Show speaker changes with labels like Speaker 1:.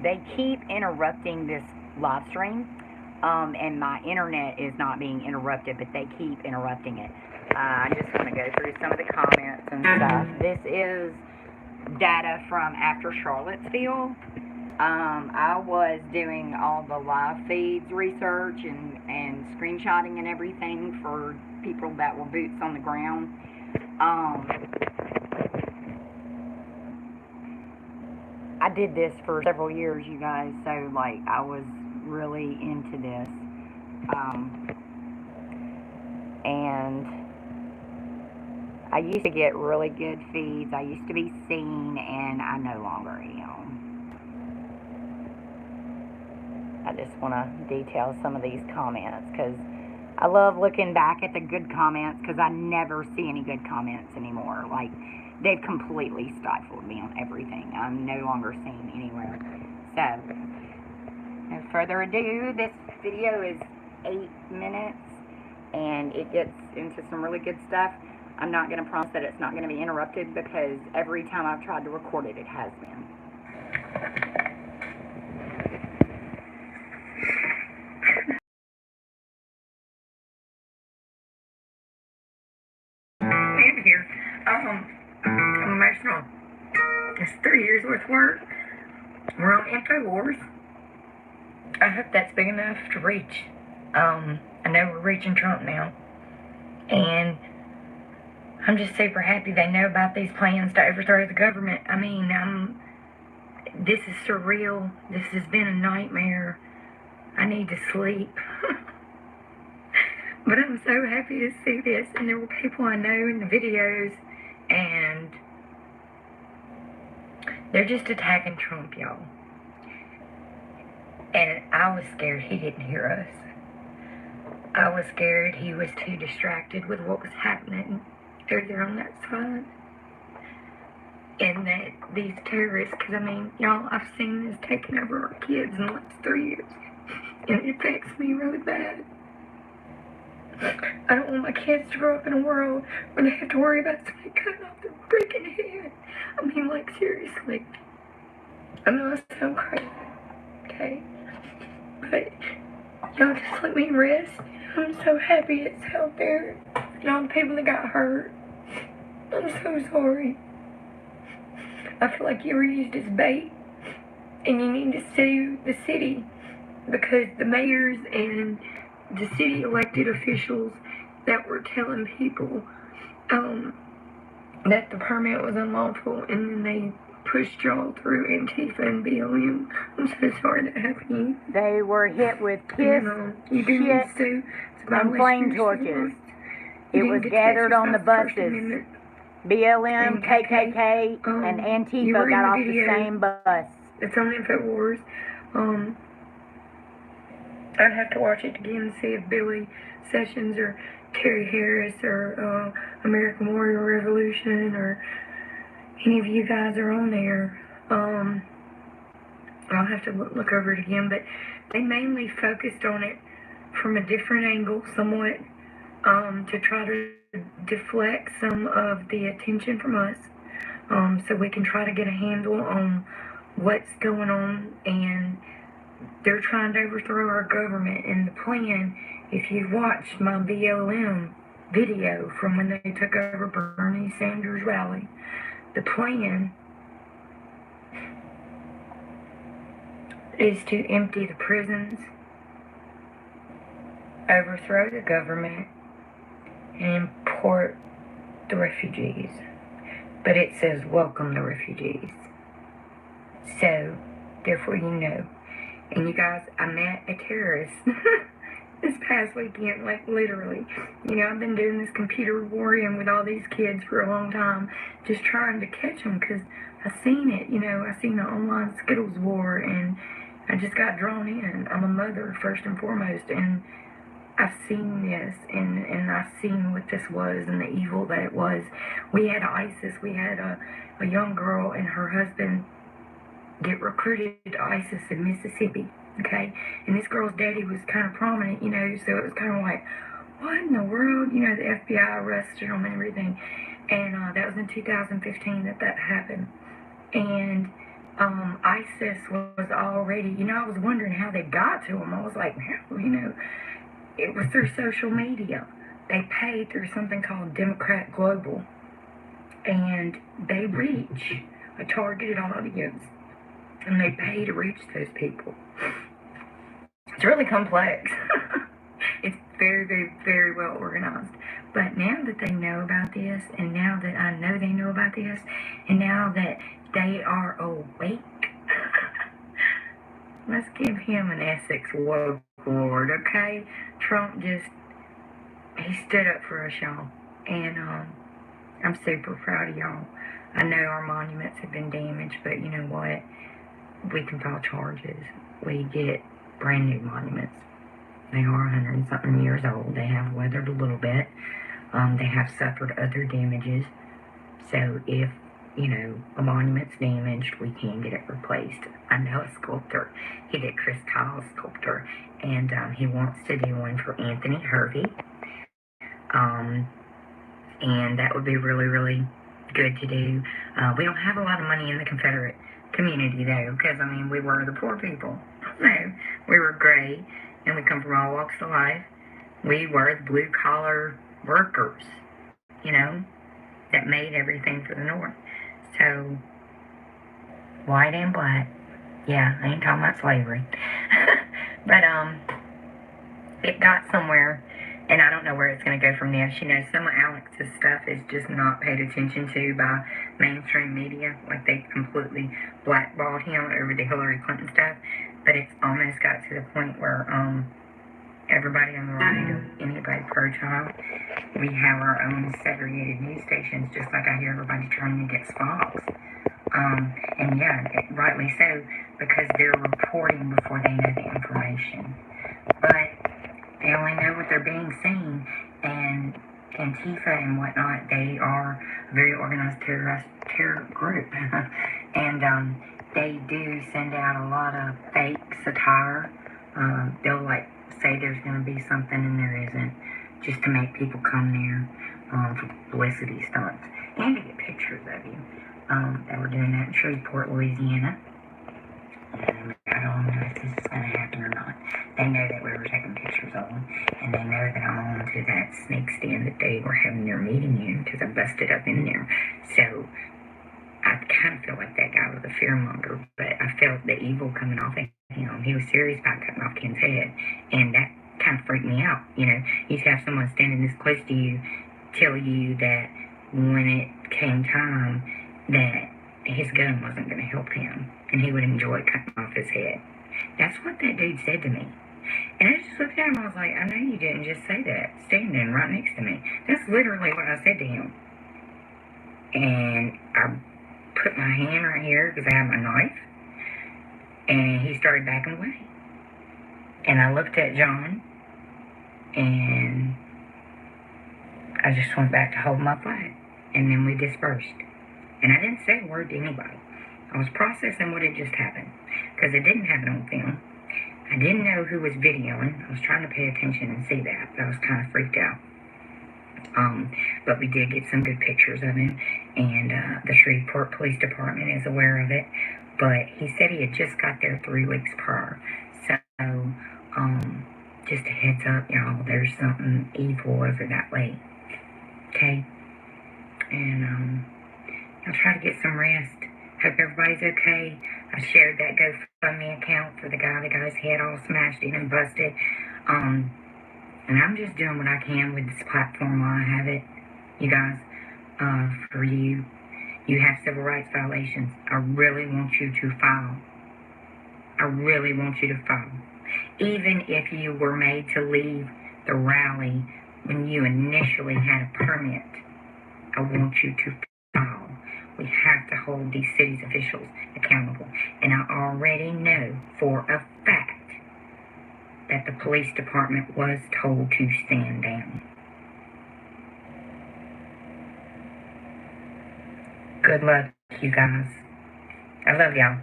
Speaker 1: they keep interrupting this live stream, and my internet is not being interrupted, but they keep interrupting it. I just want to go through some of the comments and stuff. This is data from after Charlottesville. I was doing all the live feeds research and screenshotting and everything for people that were boots on the ground. I did this for several years, you guys, so like I was really into this. And I used to get really good feeds. I used to be seen, and I no longer am. I just want to detail some of these comments because I love looking back at the good comments because I never see any good comments anymore. Like, they've completely stifled me on everything. I'm no longer seen anywhere. So, no further ado, this video is 8 minutes and it gets into some really good stuff. I'm not going to promise that it's not going to be interrupted because every time I've tried to record it, it has been.
Speaker 2: I'm here. I'm emotional. It's 3 years worth of work. We're on InfoWars. I hope that's big enough to reach. I know we're reaching Trump now. And I'm just super happy they know about these plans to overthrow the government. I mean, this is surreal. This has been a nightmare. I need to sleep. But I'm so happy to see this. And there were people I know in the videos, and they're just attacking Trump, y'all. And I was scared he didn't hear us. I was scared he was too distracted with what was happening over there on that side. And that these terrorists, because I mean, y'all, I've seen this taking over our kids in the last 3 years. And it affects me really bad. I don't want my kids to grow up in a world where they have to worry about somebody cutting off their freaking head. I mean, like, seriously. I know I sound crazy, okay? But y'all just let me rest. I'm so happy it's out there. And all the people that got hurt. I'm so sorry. I feel like you were used as bait. And you need to sue the city. Because the mayors and the city elected officials that were telling people that the permit was unlawful, and then they pushed y'all through Antifa and BLM. I'm so sorry that happened to you.
Speaker 1: They were hit with piss,
Speaker 2: you
Speaker 1: shit, and flame torches. It was gathered on the buses. BLM, KKK, and Antifa got off the same bus.
Speaker 2: It's on InfoWars. I'd have to watch it again to see if Billy Sessions or Terry Harris or American Warrior Revolution or any of you guys are on there. I'll have to look over it again, but they mainly focused on it from a different angle somewhat, to try to deflect some of the attention from us, so we can try to get a handle on what's going on. And they're trying to overthrow our government. And the plan, if you've watched my BLM video from when they took over Bernie Sanders' rally, the plan is to empty the prisons, overthrow the government, and import the refugees. But it says welcome the refugees. So, therefore you know. And you guys, I met a terrorist this past weekend, like literally. You know, I've been doing this computer warring with all these kids for a long time, just trying to catch them, because I seen it, you know, I seen the online Skittles war, and I just got drawn in. I'm a mother, first and foremost, and I've seen this, and I've seen what this was and the evil that it was. We had ISIS, we had a young girl and her husband get recruited to ISIS in Mississippi, okay? And this girl's daddy was kind of prominent, you know, so it was kind of like, what in the world? You know, the FBI arrested him and everything. And that was in 2015 that happened. And ISIS was already, I was wondering how they got to them. I was like, it was through social media. They paid through something called Democrat Global, and they reach a targeted audience, and they pay to reach those people. It's really complex. It's very, very, very well organized. But now that they know about this, and now that I know they know about this, and now that they are awake, let's give him an Essex woke award, okay? Trump he stood up for us, y'all. And I'm super proud of y'all. I know our monuments have been damaged, but you know what? We can file charges. We get brand new monuments. They are 100 and something years old. They have weathered a little bit. They have suffered other damages. So if, a monument's damaged, we can get it replaced. I know a sculptor. He did Chris Kyle's sculptor. And he wants to do one for Anthony Hervey. And that would be really, really good to do. We don't have a lot of money in the Confederate community, though, because, we were the poor people. So we were gray, and we come from all walks of life. We were the blue-collar workers, that made everything for the North. So, white and black. Yeah, I ain't talking about slavery. But, it got somewhere, and I don't know where it's going to go from there. Some of Alex's stuff is just not paid attention to by mainstream media. Like, they completely blackballed him over the Hillary Clinton stuff. But it's almost got to the point where everybody on the right, or anybody pro-child, we have our own segregated news stations, just like I hear everybody turning against Fox. And yeah, rightly so, because they're reporting before they know the information. But they only know what they're being seen, and Antifa and whatnot, they are a very organized terror group. And they do send out a lot of fake satire. They'll say there's going to be something and there isn't, just to make people come there for publicity stunts and to get pictures of you. They were doing that in Shreveport, Louisiana. I don't know if this is going to happen or not. They know that we were taking pictures of them, and they know that I went to that snake stand that they were having their meeting in, because I busted up in there. So I kind of feel like that guy was a fearmonger, but I felt the evil coming off of him. He was serious about cutting off Ken's head, and that kind of freaked me out. You to have someone standing this close to you tell you that when it came time that his gun wasn't going to help him, and he would enjoy cutting off his head. That's what that dude said to me. And I just looked at him and I was like, I know you didn't just say that, standing right next to me. That's literally what I said to him. And I put my hand right here because I have my knife, and he started backing away. And I looked at John, and I just went back to hold my flag, and then we dispersed. And I didn't say a word to anybody. I was processing what had just happened, because it didn't happen on film. I didn't know who was videoing. I was trying to pay attention and see that, but I was kind of freaked out. But we did get some good pictures of him, and the Shreveport Police Department is aware of it. But he said he had just got there 3 weeks prior. So, just a heads up, y'all, there's something evil over that way. Okay? And, I'll try to get some rest. Hope everybody's okay. I shared that GoFundMe account for the guy that got his head all smashed in and busted. And I'm just doing what I can with this platform while I have it. You guys, for you have civil rights violations. I really want you to file. I really want you to file. Even if you were made to leave the rally when you initially had a permit, I want you to file. We have to hold these city's officials accountable. And I already know for a fact that the police department was told to stand down. Good luck, you guys. I love y'all.